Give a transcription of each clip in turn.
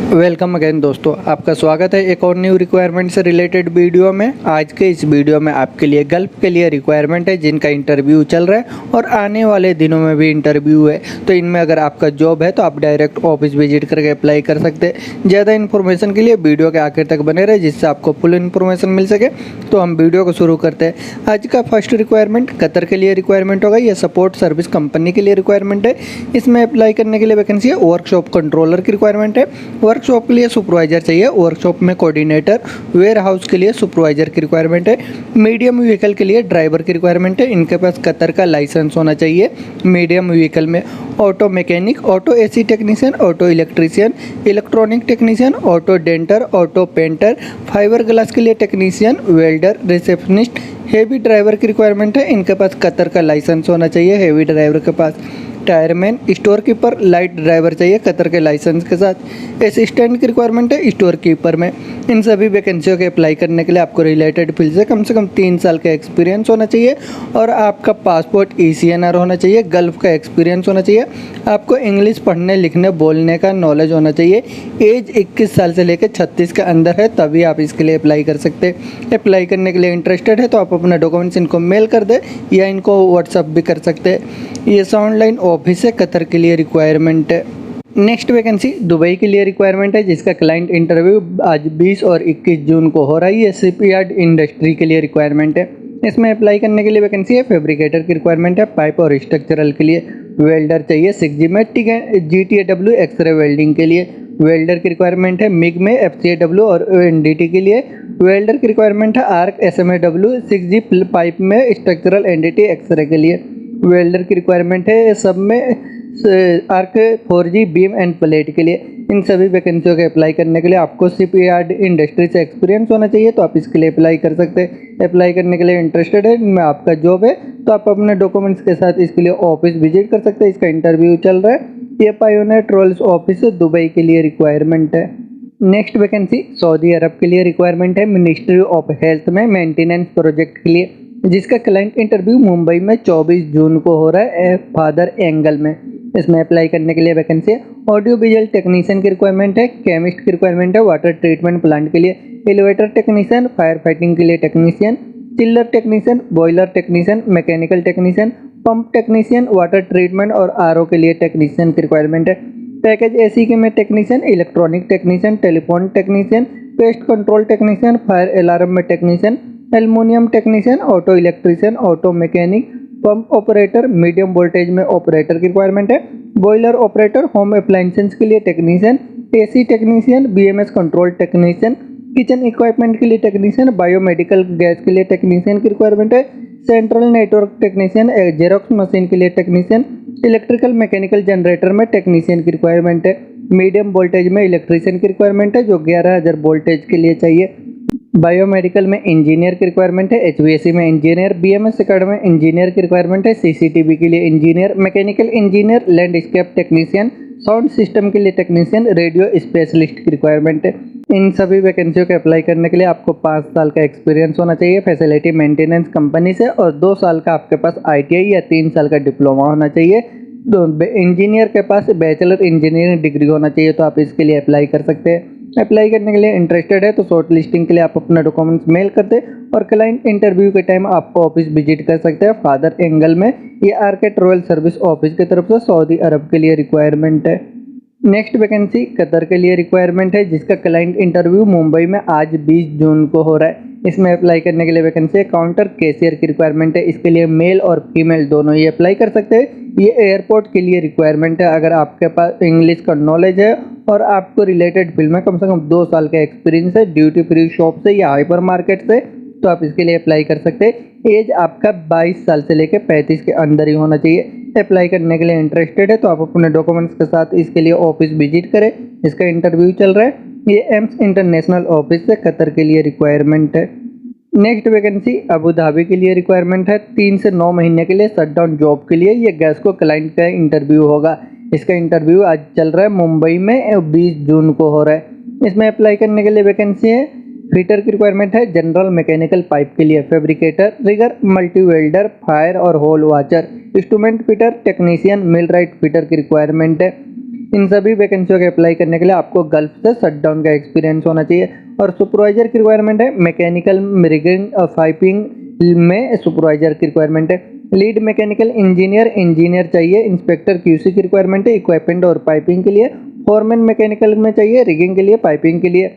Welcome again दोस्तों, आपका स्वागत है एक और न्यू रिक्वायरमेंट से रिलेटेड वीडियो में। आज के इस वीडियो में आपके लिए गल्फ के लिए रिक्वायरमेंट है जिनका इंटरव्यू चल रहा है और आने वाले दिनों में भी इंटरव्यू है। तो इनमें अगर आपका जॉब है तो आप डायरेक्ट ऑफिस विजिट करके अप्लाई कर सकते हैं। ज़्यादा इन्फॉर्मेशन के लिए वीडियो के आखिर तक बने रहे जिससे आपको फुल इन्फॉर्मेशन मिल सके। तो हम वीडियो को शुरू करते हैं। आज का फर्स्ट रिक्वायरमेंट कतर के लिए रिक्वायरमेंट होगा। यह सपोर्ट सर्विस कंपनी के लिए रिक्वायरमेंट है। इसमें अप्लाई करने के लिए वैकेंसी है। वर्कशॉप कंट्रोलर की रिक्वायरमेंट है। वर्कशॉप के लिए सुपरवाइजर चाहिए। वर्कशॉप में कोऑर्डिनेटर, वेयर हाउस के लिए सुपरवाइजर की रिक्वायरमेंट है। मीडियम व्हीकल के लिए ड्राइवर की रिक्वायरमेंट है। इनके पास कतर का लाइसेंस होना चाहिए। मीडियम व्हीकल में auto mechanic, auto AC technician, auto electrician, electronic technician, auto denter, auto painter, fibre glass के लिए technician, welder, receptionist. Heavy driver की रिक्वायरमेंट है। इनके पास कतर का लाइसेंस होना चाहिए। हेवी ड्राइवर के पास tyreman, store keeper, light driver चाहिए कतर के लाइसेंस के साथ। असिस्टेंट की रिक्वायरमेंट है स्टोर कीपर में। इन सभी वैकेंसियों के अप्लाई करने के लिए आपको रिलेटेड फील्ड से कम 3 साल का एक्सपीरियंस होना चाहिए और आपका पासपोर्ट ECNR होना चाहिए। गल्फ का एक्सपीरियंस होना चाहिए। आपको इंग्लिश पढ़ने लिखने बोलने का नॉलेज होना चाहिए। एज 21 साल से लेकर 36 के अंदर है तभी आप इसके लिए अप्लाई कर सकते हैं। अप्लाई करने के लिए इंटरेस्टेड है तो आप अपने डॉक्यूमेंट्स इनको मेल कर दें या इनको व्हाट्सअप भी कर सकते हैं। ये ऑनलाइन ऑफिस है, कतर के लिए रिक्वायरमेंट है। नेक्स्ट वैकेंसी दुबई के लिए रिक्वायरमेंट है जिसका क्लाइंट इंटरव्यू आज 20 और 21 जून को हो रहा है। ये शिपयार्ड इंडस्ट्री के लिए रिक्वायरमेंट है। इसमें अप्लाई करने के लिए वैकेंसी है। फैब्रिकेटर की रिक्वायरमेंट है। पाइप और स्ट्रक्चरल के लिए वेल्डर चाहिए। 6G में GTAW एक्सरे वेल्डिंग के लिए वेल्डर की रिक्वायरमेंट है। मिग में FCAW और NDT के लिए वेल्डर की रिक्वायरमेंट है। आर्क SMAW 6G पाइप में स्ट्रक्चरल NDT एक्सरे के लिए वेल्डर की रिक्वायरमेंट है। सब में arc 4G beam end plate के लिए। इन सभी वैकेंसियों के अप्लाई करने के लिए आपको शिपयार्ड इंडस्ट्री से एक्सपीरियंस होना चाहिए तो आप इसके लिए अप्लाई कर सकते हैं। अप्लाई करने के लिए इंटरेस्टेड है, इनमें आपका जॉब है तो आप अपने डॉक्यूमेंट्स के साथ इसके लिए ऑफिस विजिट कर सकते हैं। इसका इंटरव्यू चल रहा है। ये पायोनियर रोल्स ऑफिस दुबई के लिए रिक्वायरमेंट है। नेक्स्ट वैकेंसी सऊदी अरब के लिए रिक्वायरमेंट है। मिनिस्ट्री ऑफ हेल्थ में मेंटेनेंस प्रोजेक्ट के लिए जिसका क्लाइंट इंटरव्यू मुंबई में 24 जून को हो रहा है फादर एंगल में। इसमें अप्लाई करने के लिए वैकेंसी है। ऑडियो विजुअल टेक्नीशियन की रिक्वायरमेंट है। केमिस्ट की रिक्वायरमेंट है। वाटर ट्रीटमेंट प्लांट के लिए एलिवेटर टेक्नीशियन, फायर फाइटिंग के लिए टेक्नीशियन, चिल्लर technician, boiler technician, mechanical technician, pump technician, water treatment और RO के लिए टेक्नीशियन की रिक्वायरमेंट है। पैकेज AC के में technician, electronic technician, telephone technician, pest control technician, fire alarm में technician, aluminium technician, auto electrician, auto mechanic, pump operator, medium voltage में operator की रिक्वायरमेंट है। बॉयलर ऑपरेटर, होम अप्लायंसेस के लिए technician, AC technician, BMS control technician, kitchen equipment के लिए technician, biomedical gas के लिए टेक्नीशियन की रिक्वायरमेंट है। Central network technician, xerox machine के लिए टेक्नीशियन, इलेक्ट्रिकल मैकेनिकल जनरेटर में टेक्नीशियन की रिक्वायरमेंट है। मीडियम वोल्टेज में इलेक्ट्रीशियन की रिक्वायरमेंट है जो 11,000 वोल्टेज के लिए चाहिए। बायोमेडिकल में इंजीनियर की रिक्वायरमेंट है। HVAC में इंजीनियर, BMS कार्ड में इंजीनियर की रिक्वायरमेंट है। CCTV के लिए engineer, mechanical engineer, landscape technician, sound system के लिए टेक्नीशियन, रेडियो स्पेशलिस्ट की रिक्वायरमेंट है। इन सभी वैकेंसियों के अप्लाई करने के लिए आपको 5 साल का एक्सपीरियंस होना चाहिए फैसिलिटी मेंटेनेंस कंपनी से और 2 साल का आपके पास ITI या 3 साल का डिप्लोमा होना चाहिए। तो इंजीनियर के पास बैचलर इंजीनियरिंग डिग्री होना चाहिए तो आप इसके लिए अप्लाई कर सकते हैं। अप्लाई करने के लिए इंटरेस्टेड है तो शॉर्ट लिस्टिंग के लिए आप अपना डॉक्यूमेंट्स मेल कर दें और क्लाइंट इंटरव्यू के टाइम आपको ऑफिस विजिट कर सकते हैं। फादर एंगल में ये आर्केट रॉयल सर्विस ऑफिस की तरफ से सऊदी अरब के लिए रिक्वायरमेंट है। नेक्स्ट वैकेंसी कतर के लिए रिक्वायरमेंट है जिसका क्लाइंट इंटरव्यू मुंबई में आज 20 जून को हो रहा है। इसमें अप्लाई करने के लिए वैकेंसी काउंटर कैशियर की रिक्वायरमेंट है। इसके लिए मेल और फीमेल दोनों ही अप्लाई कर सकते हैं। ये एयरपोर्ट के लिए रिक्वायरमेंट है। अगर आपके पास इंग्लिश का नॉलेज है और आपको रिलेटेड फील्ड में कम से कम 2 साल का एक्सपीरियंस है ड्यूटी फ्री शॉप से या हाइपर मार्केट से तो आप इसके लिए अप्लाई कर सकते हैं। एज आपका 22 साल से लेकर 35 के अंदर ही होना चाहिए। अप्लाई करने के लिए इंटरेस्टेड है तो आप अपने डॉक्यूमेंट्स के साथ इसके लिए ऑफिस विजिट करें। इसका इंटरव्यू चल रहा है। ये एम्स इंटरनेशनल ऑफिस से कतर के लिए रिक्वायरमेंट है। नेक्स्ट वैकेंसी अबू धाबी के लिए रिक्वायरमेंट है। 3 से 9 महीने के लिए शटडाउन जॉब के लिए ये गैस को क्लाइंट का इंटरव्यू होगा। इसका इंटरव्यू आज चल रहा है मुंबई में 20 जून को हो रहा है। इसमें अप्लाई करने के लिए वैकेंसी है। फिटर की रिक्वायरमेंट है। जनरल मैकेनिकल पाइप के लिए fabricator, rigger, multi welder, fire और hole watcher, instrument fitter, technician, millwright fitter की रिक्वायरमेंट है। इन सभी वैकेंसियों के अप्लाई करने के लिए आपको गल्फ से शटडाउन का एक्सपीरियंस होना चाहिए। और सुपरवाइजर की रिक्वायरमेंट है मैकेनिकल रिगिंग पाइपिंग में सुपरवाइजर की रिक्वायरमेंट है। लीड मैकेनिकल इंजीनियर चाहिए। इंस्पेक्टर क्यूसी की रिक्वायरमेंट है इक्विपमेंट और पाइपिंग के लिए। फॉरमैन मैकेनिकल में चाहिए रिगिंग के लिए पाइपिंग के लिए।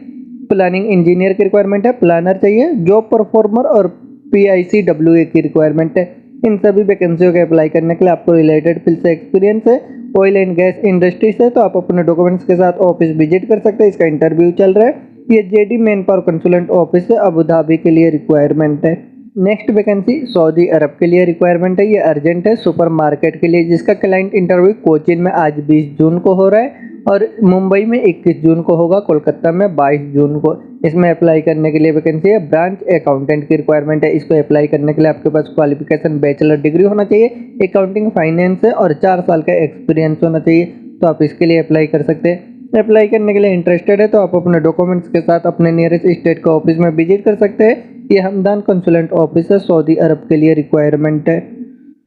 प्लानिंग इंजीनियर की रिक्वायरमेंट है प्लानर चाहिए। जॉब परफॉर्मर और PICWA की रिक्वायरमेंट है। इन सभी वैकेंसियों के अप्लाई करने के लिए आपको रिलेटेड फील्ड से एक्सपीरियंस है। ऑयल एंड गैस इंडस्ट्री से तो आप अपने डॉक्यूमेंट्स के साथ ऑफिस विजिट कर सकते हैं। इसका इंटरव्यू चल रहा है। ये JD man power consultant office है अबू धाबी के लिए रिक्वायरमेंट है। नेक्स्ट वैकेंसी सऊदी अरब के लिए रिक्वायरमेंट है। ये अर्जेंट है सुपर मार्केट के लिए, जिसका क्लाइंट इंटरव्यू कोचीन में आज 20 जून को हो रहा है और मुंबई में 21 जून को होगा, कोलकाता में 22 जून को। इसमें अप्लाई करने के लिए वैकेंसी है ब्रांच अकाउंटेंट की रिक्वायरमेंट है। इसको अप्लाई करने के लिए आपके पास क्वालिफिकेशन बैचलर डिग्री होना चाहिए, अकाउंटिंग फाइनेंस है और 4 साल का एक्सपीरियंस होना चाहिए। तो आप इसके लिए अप्लाई कर सकते हैं। अप्लाई करने के लिए इंटरेस्टेड है तो आप अपने डॉक्यूमेंट्स के साथ अपने नियरेस्ट स्टेट का ऑफिस में विजिट कर सकते हैं। ये हमदान कंसुलेंट ऑफिस है, सऊदी अरब के लिए रिक्वायरमेंट है।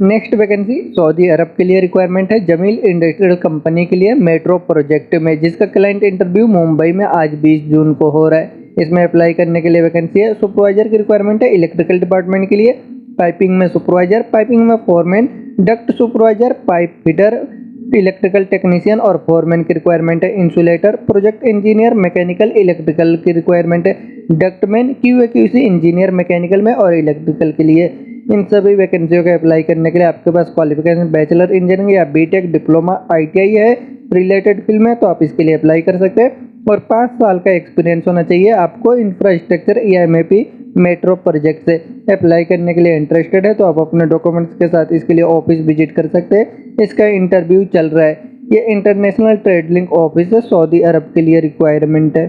नेक्स्ट वैकेंसी सऊदी अरब के लिए रिक्वायरमेंट है जमील इंडस्ट्रियल कंपनी के लिए मेट्रो प्रोजेक्ट में, जिसका क्लाइंट इंटरव्यू मुंबई में आज 20 जून को हो रहा है। इसमें अप्लाई करने के लिए वैकेंसी है। सुपरवाइजर की रिक्वायरमेंट है इलेक्ट्रिकल डिपार्टमेंट के लिए। पाइपिंग में सुपरवाइजर, पाइपिंग में foreman, duct supervisor, pipe fitter, electrical technician और फोरमैन की रिक्वायरमेंट है। Insulator, project engineer, mechanical electrical की रिक्वायरमेंट है। डक्टमैन, QA/QC इंजीनियर मैकेनिकल में और इलेक्ट्रिकल के लिए। इन सभी वैकेंसियों के अप्लाई करने के लिए आपके पास क्वालिफिकेशन बैचलर इंजीनियरिंग या BTech डिप्लोमा ITI है रिलेटेड फील्ड में, तो आप इसके लिए अप्लाई कर सकते हैं। और 5 साल का एक्सपीरियंस होना चाहिए आपको इंफ्रास्ट्रक्चर या MEP मेट्रो प्रोजेक्ट से। अप्लाई करने के लिए इंटरेस्टेड है तो आप अपने डॉक्यूमेंट्स के साथ इसके लिए ऑफिस विजिट कर सकते हैं। इसका इंटरव्यू चल रहा है। ये इंटरनेशनल ट्रेड लिंक ऑफिस है, सऊदी अरब के लिए रिक्वायरमेंट है।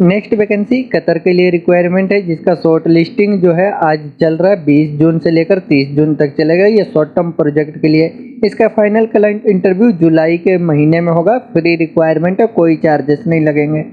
नेक्स्ट वैकेंसी कतर के लिए रिक्वायरमेंट है, जिसका शॉर्ट लिस्टिंग जो है आज चल रहा है। 20 जून से लेकर 30 जून तक चलेगा। ये शॉर्ट टर्म प्रोजेक्ट के लिए। इसका फाइनल क्लाइंट इंटरव्यू जुलाई के महीने में होगा। फ्री रिक्वायरमेंट है, कोई चार्जेस नहीं लगेंगे।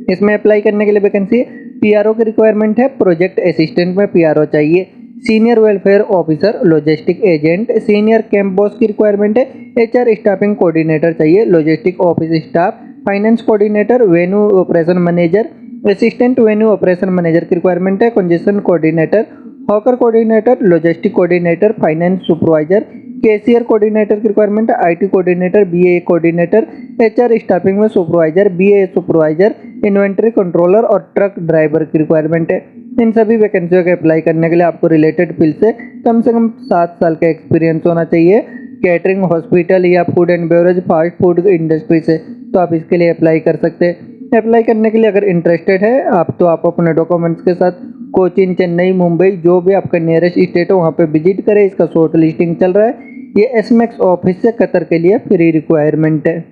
इसमें अप्लाई करने के लिए वैकेंसी PRO की रिक्वायरमेंट है। प्रोजेक्ट असिस्टेंट में PRO चाहिए। Senior welfare officer, logistic agent, senior camp boss की रिक्वायरमेंट है। HR स्टाफिंग कोऑर्डिनेटर चाहिए। Logistic office staff, finance coordinator, venue operation manager, assistant venue operation manager की रिक्वायरमेंट है। Congestion coordinator, hawker coordinator, logistic coordinator, finance supervisor, cashier coordinator की requirement है। IT coordinator, BA coordinator, HR staffing में supervisor, BA supervisor, inventory controller और truck driver की requirement है। इन सभी वैकेंसियों के अप्लाई करने के लिए आपको रिलेटेड फील्ड से कम 7 साल का एक्सपीरियंस होना चाहिए। कैटरिंग, हॉस्पिटल या food and beverage, fast food industry से, तो आप इसके लिए अप्लाई कर सकते हैं। अप्लाई करने के लिए अगर इंटरेस्टेड है आप तो आप अपने डॉक्यूमेंट्स के साथ कोचीन, चेन्नई, मुंबई, जो भी आपका नियरेस्ट स्टेट हो वहाँ पे विजिट करें। इसका शॉर्ट लिस्टिंग चल रहा है। ये SMAX ऑफिस से कतर के लिए फ्री रिक्वायरमेंट है।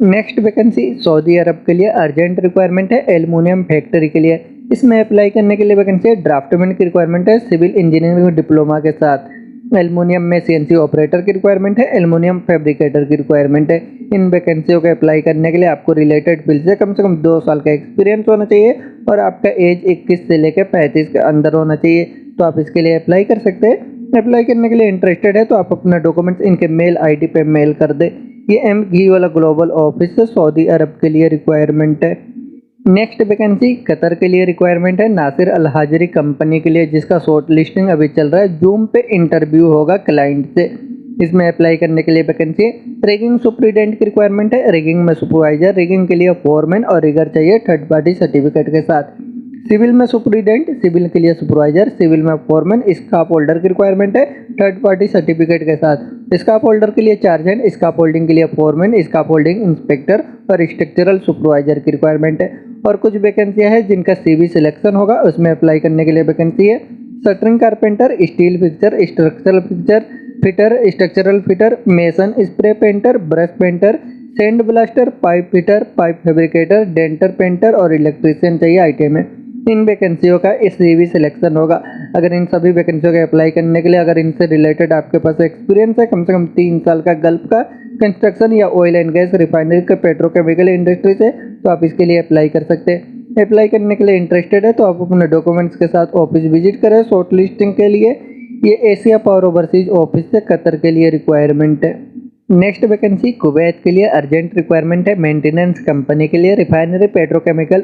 नेक्स्ट वैकेंसी सऊदी अरब के लिए अर्जेंट रिक्वायरमेंट है एल्युमिनियम फैक्ट्री के लिए। इसमें अप्लाई करने के लिए वैकेंसी है ड्राफ्टमैन की रिक्वायरमेंट है सिविल इंजीनियरिंग डिप्लोमा के साथ। एल्युमिनियम में CNC ऑपरेटर की रिक्वायरमेंट है। एल्युमिनियम फैब्रिकेटर की रिक्वायरमेंट है। इन वैकेंसियों के अप्लाई करने के लिए आपको रिलेटेड फील्ड से कम 2 साल का एक्सपीरियंस होना चाहिए और आपका एज 21 से लेकर 35 के अंदर होना चाहिए। तो आप इसके लिए अप्लाई कर सकते हैं। अप्लाई करने के लिए इंटरेस्टेड है तो आप अपना डॉक्यूमेंट्स इनके मेल ID पे मेल कर दे। ये MG वाला ग्लोबल ऑफिस है, सऊदी अरब के लिए रिक्वायरमेंट है। नेक्स्ट वैकेंसी कतर के लिए रिक्वायरमेंट है नासिर अल हाजरी कंपनी के लिए, जिसका शॉर्ट लिस्टिंग अभी चल रहा है। जूम पे इंटरव्यू होगा क्लाइंट से। इसमें अप्लाई करने के लिए वैकेंसी रिगिंग सुपरिटेंडेंट की रिक्वायरमेंट है। रिगिंग में सुपरवाइजर, रिगिंग के लिए फोरमैन और रिगर चाहिए थर्ड पार्टी सर्टिफिकेट के साथ। सिविल में सुपरिटेंडेंट, सिविल के लिए सुपरवाइजर, सिविल में फोरमैन, स्काफ होल्डर की रिक्वायरमेंट है थर्ड पार्टी सर्टिफिकेट के साथ। स्काफ होल्डर के लिए चार्जेंट, स्काफ होल्डिंग के लिए फोरमैन, स्काफ होल्डिंग इंस्पेक्टर और स्ट्रक्चरल सुपरवाइजर की रिक्वायरमेंट है। और कुछ वैकेंसियां हैं जिनका CV सिलेक्शन होगा, उसमें अप्लाई करने के लिए वैकेंसी है shuttering carpenter, steel fixer, structural fixer fitter, structural fitter, mason, spray painter, brush painter, sand blaster, pipe fitter, pipe fabricator, denter painter और इलेक्ट्रीशियन चाहिए ITI में। इन वैकेंसियों का CV सिलेक्शन होगा। अगर इन सभी वैकेंसियों के अप्लाई करने के लिए अगर इनसे रिलेटेड आपके पास एक्सपीरियंस है कम से कम 3 साल का गल्फ का कंस्ट्रक्शन या ऑयल एंड गैस रिफाइनरी का पेट्रोकेमिकल इंडस्ट्री से, तो आप इसके लिए अप्लाई कर सकते हैं। अप्लाई करने के लिए इंटरेस्टेड है तो आप अपने डॉक्यूमेंट्स के साथ ऑफिस विजिट करें शॉर्ट लिस्टिंग के लिए। ये एशिया पावर ओवरसीज ऑफिस से कतर के लिए रिक्वायरमेंट है। नेक्स्ट वैकेंसी कुवैत के लिए अर्जेंट रिक्वायरमेंट है, मेंटेनेंस कंपनी के लिए, refinery, petrochemical,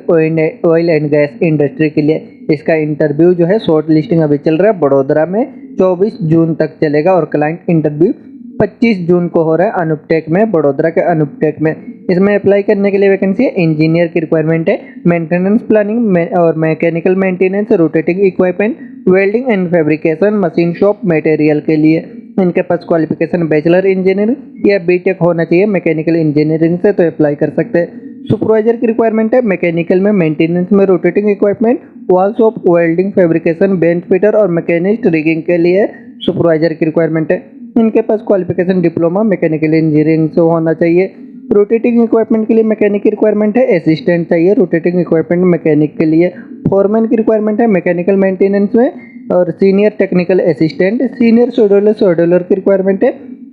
oil and gas industry के लिए। इसका इंटरव्यू जो है शॉर्ट लिस्टिंग अभी चल रहा है, बड़ोदरा में 24 जून तक चलेगा और क्लाइंट इंटरव्यू 25 जून को हो रहा है अनुपटेक में, बड़ोदरा के अनुपटेक में। इसमें अप्लाई करने के लिए वैकेंसी है, इंजीनियर की रिक्वायरमेंट है, मेंटेनेंस प्लानिंग और mechanical maintenance, rotating equipment, welding and fabrication, machine shop, material के लिए। इनके पास क्वालिफिकेशन बैचलर इंजीनियरिंग या बीटेक होना चाहिए मैकेनिकल इंजीनियरिंग से, तो अप्लाई कर सकते हैं। सुपरवाइजर की रिक्वायरमेंट है, मैकेनिकल में, मेंटेनेंस में, rotating equipment, wall shop, welding, fabrication, bench fitter और मैकेनिस्ट रिगिंग के लिए सुपरवाइजर की रिक्वायरमेंट है। इनके पास क्वालिफिकेशन डिप्लोमा मैकेनिकल इंजीनियरिंग से होना चाहिए। रोटेटिंग इक्विपमेंट के लिए मैकेनिक की रिक्वायरमेंट है, असिस्टेंट चाहिए रोटेटिंग इक्विपमेंट मैकेनिक के लिए। फोरमैन की रिक्वायरमेंट है मैकेनिकल मेंटेनेंस में और senior technical assistant, senior scheduler की रिक्वायरमेंट है,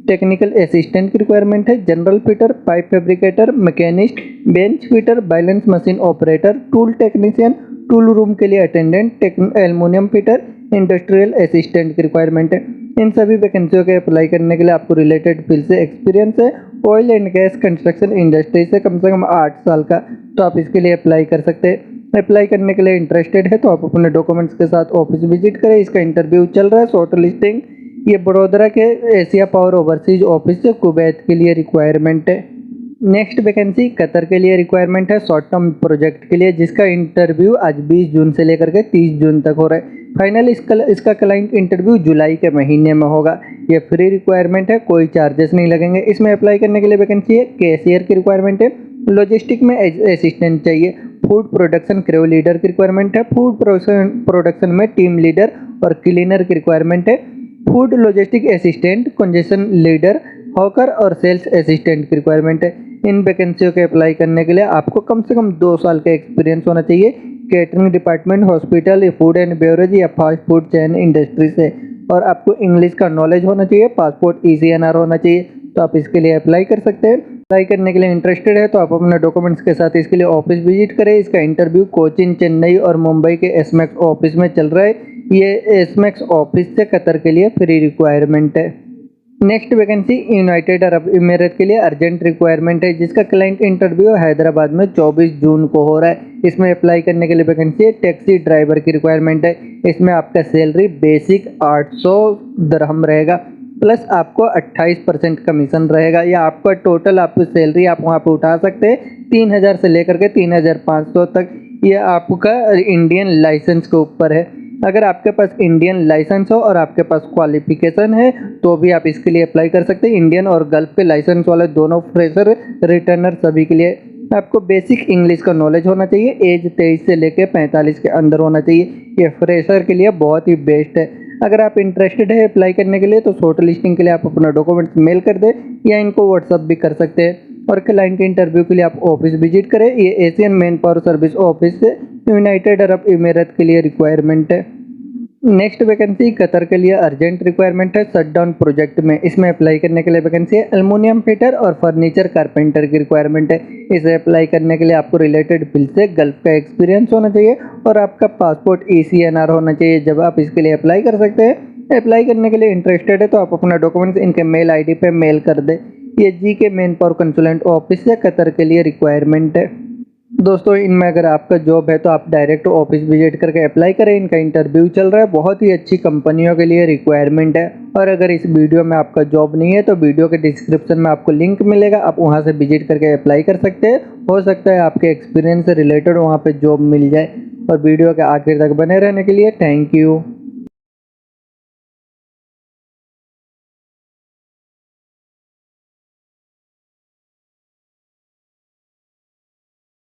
टेक्निकल असिस्टेंट की रिक्वायरमेंट है, general fitter, pipe fabricator, machinist, bench fitter, balance machine operator, tool technician, tool room के लिए attendant, aluminium fitter, industrial assistant की रिक्वायरमेंट है। इन सभी वैकेंसियों के अप्लाई करने के लिए आपको रिलेटेड फील्ड से एक्सपीरियंस है, oil and gas construction industry से कम 8 साल का, तो आप इसके लिए अप्लाई कर सकते हैं। अप्लाई करने के लिए इंटरेस्टेड है तो आप अपने डॉक्यूमेंट्स के साथ ऑफिस विजिट करें। इसका इंटरव्यू चल रहा है, शॉर्ट लिस्टिंग। ये बड़ोदरा के एशिया पावर ओवरसीज ऑफिस से कुवैत के लिए रिक्वायरमेंट है। नेक्स्ट वैकेंसी कतर के लिए रिक्वायरमेंट है, शॉर्ट टर्म प्रोजेक्ट के लिए, जिसका इंटरव्यू आज 20 जून से लेकर के 30 जून तक हो रहा है। फाइनल इसका क्लाइंट इंटरव्यू जुलाई के महीने में होगा। ये फ्री रिक्वायरमेंट है, कोई चार्जेस नहीं लगेंगे। इसमें अप्लाई करने के लिए वैकेंसी है, कैशियर की रिक्वायरमेंट है, लॉजिस्टिक में असिस्टेंट चाहिए, फूड प्रोडक्शन क्रू लीडर की रिक्वायरमेंट है, फूड प्रोडक्शन में टीम लीडर और क्लीनर की रिक्वायरमेंट है, food logistic assistant, congestion leader, hawker और सेल्स असिस्टेंट की रिक्वायरमेंट है। इन वैकेंसियों के अप्लाई करने के लिए आपको कम से कम 2 साल का एक्सपीरियंस होना चाहिए catering department, hospital, food and beverage या फास्ट फूड चेन इंडस्ट्री से, और आपको इंग्लिश का नॉलेज होना चाहिए, पासपोर्ट ECNR होना चाहिए, तो आप इसके लिए अप्लाई कर सकते हैं। अप्लाई करने के लिए इंटरेस्टेड है तो आप अपने डॉक्यूमेंट्स के साथ इसके लिए ऑफिस विजिट करें। इसका इंटरव्यू कोचिन, चेन्नई और मुंबई के एसमैक्स ऑफिस में चल रहा है। ये एसमैक्स ऑफिस से कतर के लिए फ्री रिक्वायरमेंट है। नेक्स्ट वैकेंसी यूनाइटेड अरब इमीरेट के लिए अर्जेंट रिक्वायरमेंट है, जिसका क्लाइंट इंटरव्यू हैदराबाद में 24 जून को हो रहा है। इसमें अप्लाई करने के लिए वैकेंसी है, टैक्सी ड्राइवर की रिक्वायरमेंट है। इसमें आपका सैलरी बेसिक 800 दिरहम रहेगा, प्लस आपको 28% कमीशन रहेगा, या आपका टोटल आपकी सैलरी आप वहाँ पे उठा सकते हैं 3000 से लेकर के 3500 तक। ये आपका इंडियन लाइसेंस के ऊपर है। अगर आपके पास इंडियन लाइसेंस हो और आपके पास क्वालिफिकेशन है तो भी आप इसके लिए अप्लाई कर सकते हैं। इंडियन और गल्फ के लाइसेंस वाले दोनों फ्रेशर, रिटर्नर सभी के लिए। आपको बेसिक इंग्लिश का नॉलेज होना चाहिए, एज 23 से लेकर 45 के अंदर होना चाहिए। ये फ्रेशर के लिए बहुत ही बेस्ट है। अगर आप इंटरेस्टेड है अप्लाई करने के लिए तो शॉर्ट लिस्टिंग के लिए आप अपना डॉक्यूमेंट्स मेल कर दें या इनको व्हाट्सअप भी कर सकते हैं, और क्लाइंट इंटरव्यू के लिए आप ऑफिस विजिट करें। ये Asian man power service office से यूनाइटेड अरब इमीरेट के लिए रिक्वायरमेंट है। नेक्स्ट वैकेंसी कतर के लिए अर्जेंट रिक्वायरमेंट है, शटडाउन प्रोजेक्ट में। इसमें अप्लाई करने के लिए वैकेंसी है, एल्युमिनियम फिटर और फर्नीचर कारपेंटर की रिक्वायरमेंट है। इसे अप्लाई करने के लिए आपको रिलेटेड फील्ड से गल्फ का एक्सपीरियंस होना चाहिए और आपका पासपोर्ट ECNR होना चाहिए, जब आप इसके लिए अप्लाई कर सकते हैं। अप्लाई करने के लिए इंटरेस्टेड है तो आप अपना डॉक्यूमेंट्स इनके मेल ID पे मेल कर दें। ये GK man power consultant office से कतर के लिए रिक्वायरमेंट है। दोस्तों, इनमें अगर आपका जॉब है तो आप डायरेक्ट ऑफिस विजिट करके अप्लाई करें। इनका इंटरव्यू चल रहा है, बहुत ही अच्छी कंपनियों के लिए रिक्वायरमेंट है। और अगर इस वीडियो में आपका जॉब नहीं है तो वीडियो के डिस्क्रिप्शन में आपको लिंक मिलेगा, आप वहां से विजिट करके अप्लाई कर सकते हैं। हो सकता है आपके एक्सपीरियंस से रिलेटेड वहां पे जॉब मिल जाए। और वीडियो के आखिर तक बने रहने के लिए थैंक यू।